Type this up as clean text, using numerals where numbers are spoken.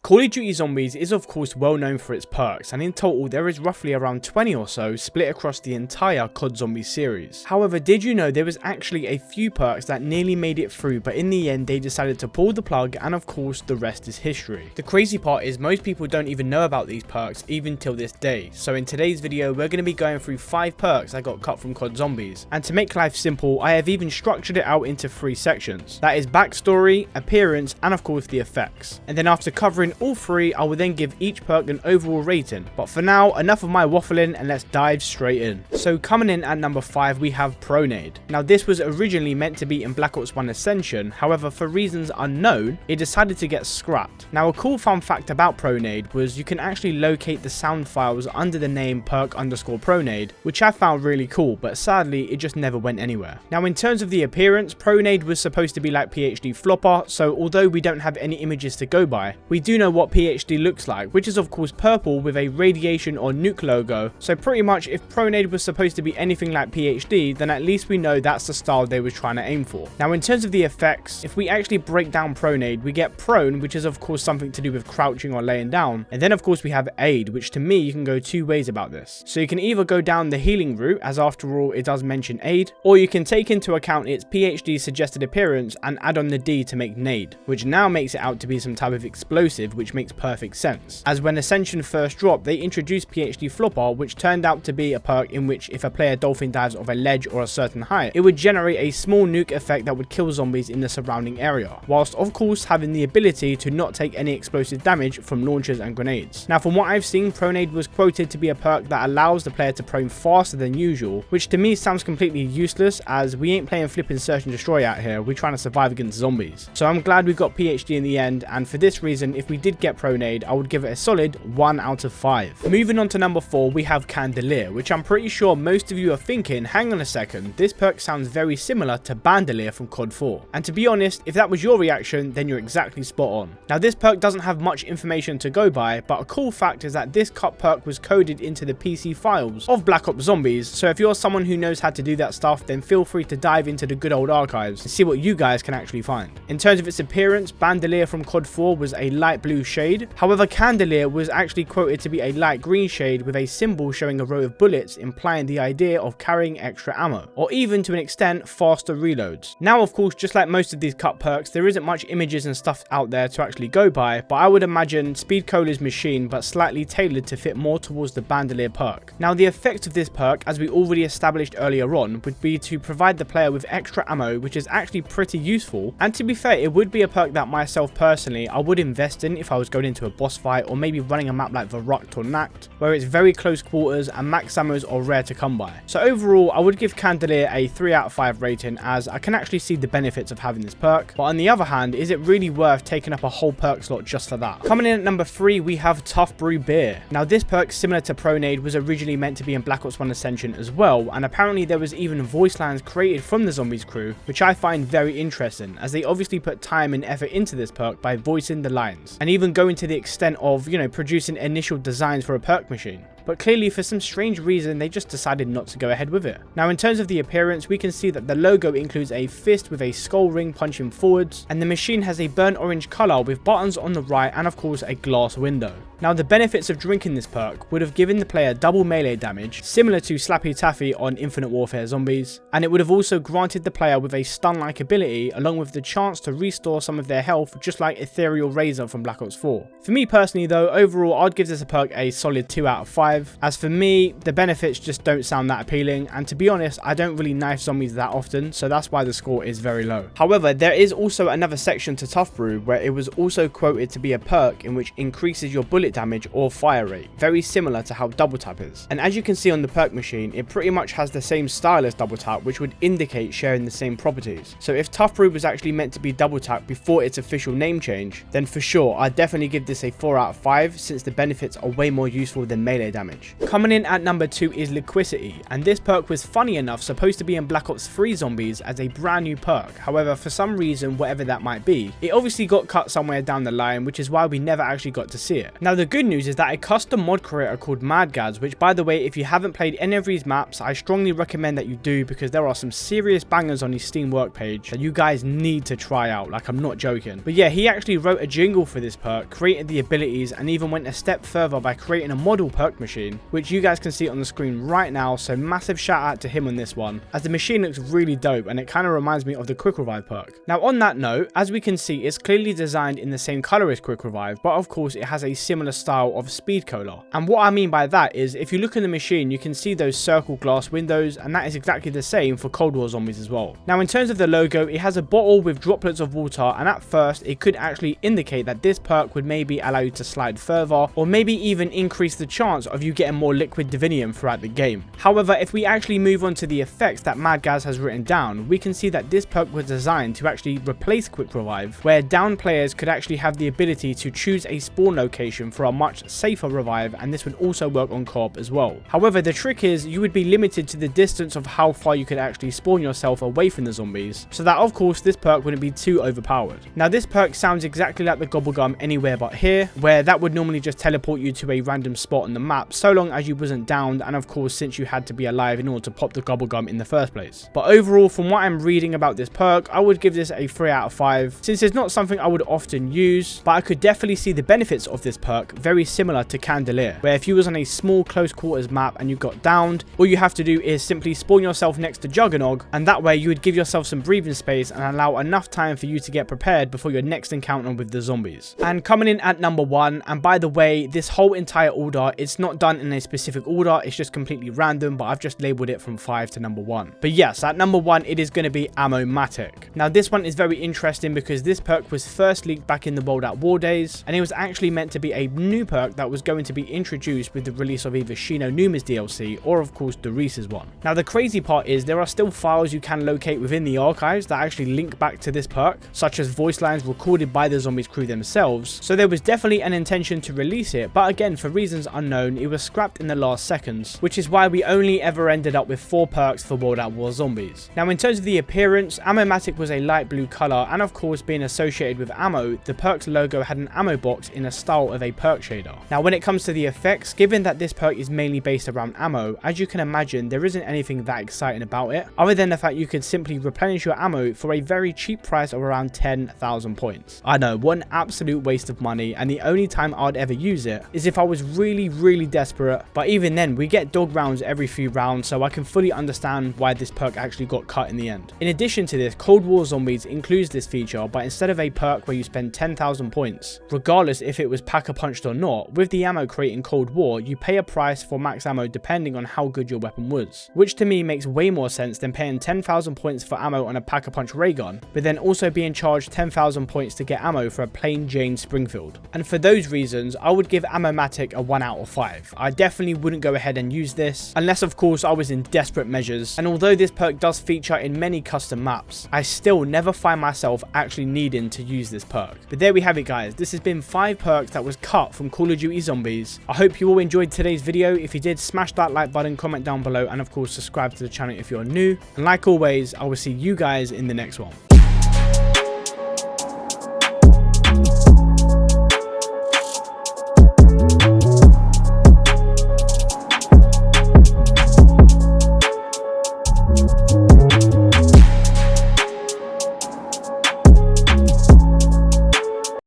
Call of Duty Zombies is of course well known for its perks, and in total there is roughly around 20 or so split across the entire COD Zombies series. However, did you know there was actually a few perks that nearly made it through, but in the end they decided to pull the plug, and of course the rest is history. The crazy part is most people don't even know about these perks even till this day, so in today's video we're going to be going through 5 perks that got cut from COD Zombies, and to make life simple I have even structured it out into 3 sections. That is backstory, appearance, and of course the effects. And then after covering all 3 I will then give each perk an overall rating, but for now enough of my waffling and let's dive straight in. So coming in at number 5 we have PRONAIDE. Now this was originally meant to be in Black Ops 1 Ascension, however for reasons unknown it decided to get scrapped. Now a cool fun fact about PRONAIDE was you can actually locate the sound files under the name perk_PRONAIDE, which I found really cool, but sadly it just never went anywhere. Now in terms of the appearance, PRONAIDE was supposed to be like PhD Flopper, so although we don't have any images to go by, we do know what PhD looks like, which is of course purple with a radiation or nuke logo, so pretty much if PRONAIDE was supposed to be anything like PhD, then at least we know that's the style they were trying to aim for. Now in terms of the effects, if we actually break down PRONAIDE, we get prone, which is of course something to do with crouching or laying down, and then of course we have aid, which to me you can go 2 ways about this. So you can either go down the healing route, as after all it does mention aid, or you can take into account its PhD suggested appearance and add on the D to make nade, which now makes it out to be some type of explosive, which makes perfect sense, as when Ascension first dropped they introduced PhD Flopper, which turned out to be a perk in which if a player dolphin dives off a ledge or a certain height, it would generate a small nuke effect that would kill zombies in the surrounding area, whilst of course having the ability to not take any explosive damage from launchers and grenades. Now from what I've seen, PRONAIDE was quoted to be a perk that allows the player to prone faster than usual, which to me sounds completely useless, as we ain't playing flipping search and destroy out here, we're trying to survive against zombies. So I'm glad we got PhD in the end, and for this reason if we did get PRONAIDE I would give it a solid 1 out of 5. Moving on to number 4 we have CANDOLIER, which I'm pretty sure most of you are thinking, hang on a second, this perk sounds very similar to Bandolier from COD 4. And to be honest, if that was your reaction then you're exactly spot on. Now this perk doesn't have much information to go by, but a cool fact is that this cut perk was coded into the PC files of Black Ops Zombies, so if you're someone who knows how to do that stuff then feel free to dive into the good old archives and see what you guys can actually find. In terms of its appearance, Bandolier from COD 4 was a light blue shade, however CANDOLIER was actually quoted to be a light green shade with a symbol showing a row of bullets, implying the idea of carrying extra ammo, or even to an extent faster reloads. Now of course just like most of these cut perks there isn't much images and stuff out there to actually go by, but I would imagine Speed Cola's machine but slightly tailored to fit more towards the Bandolier perk. Now the effect of this perk, as we already established earlier on, would be to provide the player with extra ammo, which is actually pretty useful, and to be fair it would be a perk that myself personally I would invest in if I was going into a boss fight or maybe running a map like Verrucht or Nacht, where it's very close quarters and max ammos are rare to come by. So overall I would give CANDOLIER a 3 out of 5 rating, as I can actually see the benefits of having this perk, but on the other hand is it really worth taking up a whole perk slot just for that? Coming in at number 3 we have TUFF Brew Beer. Now this perk, similar to PRONAIDE, was originally meant to be in Black Ops 1 Ascension as well, and apparently there was even voice lines created from the Zombies crew, which I find very interesting, as they obviously put time and effort into this perk by voicing the lines, and even going to the extent of, you know, producing initial designs for a perk machine. But clearly for some strange reason they just decided not to go ahead with it. Now in terms of the appearance, we can see that the logo includes a fist with a skull ring punching forwards, and the machine has a burnt orange colour with buttons on the right and of course a glass window. Now the benefits of drinking this perk would have given the player double melee damage, similar to Slappy Taffy on Infinite Warfare Zombies, and it would have also granted the player with a stun-like ability along with the chance to restore some of their health, just like Ethereal Razor from Black Ops 4. For me personally though, overall I'd give this a perk a solid 2 out of 5, as for me the benefits just don't sound that appealing, and to be honest I don't really knife zombies that often, so that's why the score is very low. However, there is also another section to TUFF Brew where it was also quoted to be a perk in which increases your bullet damage or fire rate, very similar to how double tap is, and as you can see on the perk machine it pretty much has the same style as double tap, which would indicate sharing the same properties. So if TUFF Brew was actually meant to be double tap before its official name change, then for sure I'd definitely give this a 4 out of 5, since the benefits are way more useful than melee damage damage. Coming in at number 2 is Liquicity, and this perk was funny enough supposed to be in Black Ops 3 Zombies as a brand new perk. However, for some reason, whatever that might be, it obviously got cut somewhere down the line, which is why we never actually got to see it. Now the good news is that a custom mod creator called MadGaz, which by the way, if you haven't played any of these maps, I strongly recommend that you do, because there are some serious bangers on his Steam work page that you guys need to try out, like I'm not joking. But yeah, he actually wrote a jingle for this perk, created the abilities, and even went a step further by creating a model perk machine, which you guys can see on the screen right now, so massive shout out to him on this one, as the machine looks really dope and it kind of reminds me of the Quick Revive perk. Now on that note, as we can see, it's clearly designed in the same color as Quick Revive, but of course it has a similar style of speed cola. And what I mean by that is, if you look in the machine, you can see those circle glass windows, and that is exactly the same for Cold War Zombies as well. Now in terms of the logo, it has a bottle with droplets of water, and at first it could actually indicate that this perk would maybe allow you to slide further, or maybe even increase the chance of you getting more liquid divinium throughout the game. However, if we actually move on to the effects that MadGaz has written down, we can see that this perk was designed to actually replace Quick Revive, where down players could actually have the ability to choose a spawn location for a much safer revive, and this would also work on co-op as well. However, the trick is you would be limited to the distance of how far you could actually spawn yourself away from the zombies, so that of course this perk wouldn't be too overpowered. Now this perk sounds exactly like the Gobblegum Anywhere But Here, where that would normally just teleport you to a random spot on the map so long as you wasn't downed, and of course since you had to be alive in order to pop the Gobblegum in the first place. But overall, from what I'm reading about this perk, I would give this a 3 out of 5, since it's not something I would often use, but I could definitely see the benefits of this perk, very similar to Candolier, where if you was on a small close quarters map and you got downed, all you have to do is simply spawn yourself next to Juggernog, and that way you would give yourself some breathing space and allow enough time for you to get prepared before your next encounter with the zombies. And coming in at number 1, and by the way, this whole entire order, it's not done in a specific order, it's just completely random, but I've just labeled it from 5 to number 1. But yes, at number 1 it is going to be Ammo-matic. Now this one is very interesting because this perk was first leaked back in the World at War days, and it was actually meant to be a new perk that was going to be introduced with the release of either Shino Numa's DLC or of course the Reese's one. Now the crazy part is there are still files you can locate within the archives that actually link back to this perk, such as voice lines recorded by the Zombies crew themselves, so there was definitely an intention to release it, but again for reasons unknown it was scrapped in the last seconds, which is why we only ever ended up with 4 perks for World at War Zombies. Now in terms of the appearance, Ammo-matic was a light blue colour, and of course being associated with ammo, the perk's logo had an ammo box in a style of a perk shader. Now when it comes to the effects, given that this perk is mainly based around ammo, as you can imagine there isn't anything that exciting about it, other than the fact you could simply replenish your ammo for a very cheap price of around 10,000 points. I know, what an absolute waste of money, and the only time I'd ever use it is if I was really desperate, but even then we get dog rounds every few rounds, so I can fully understand why this perk actually got cut in the end. In addition to this, Cold War Zombies includes this feature, but instead of a perk where you spend 10,000 points, regardless if it was pack-a-punched or not, with the ammo crate in Cold War, you pay a price for max ammo depending on how good your weapon was, which to me makes way more sense than paying 10,000 points for ammo on a pack-a-punch ray gun, but then also being charged 10,000 points to get ammo for a plain Jane Springfield. And for those reasons, I would give Ammo-matic a 1 out of 5. I definitely wouldn't go ahead and use this, unless of course I was in desperate measures, and although this perk does feature in many custom maps, I still never find myself actually needing to use this perk. But there we have it guys, this has been 5 perks that was cut from Call of Duty Zombies. I hope you all enjoyed today's video. If you did, smash that like button, comment down below, and of course subscribe to the channel if you're new, and like always, I will see you guys in the next one.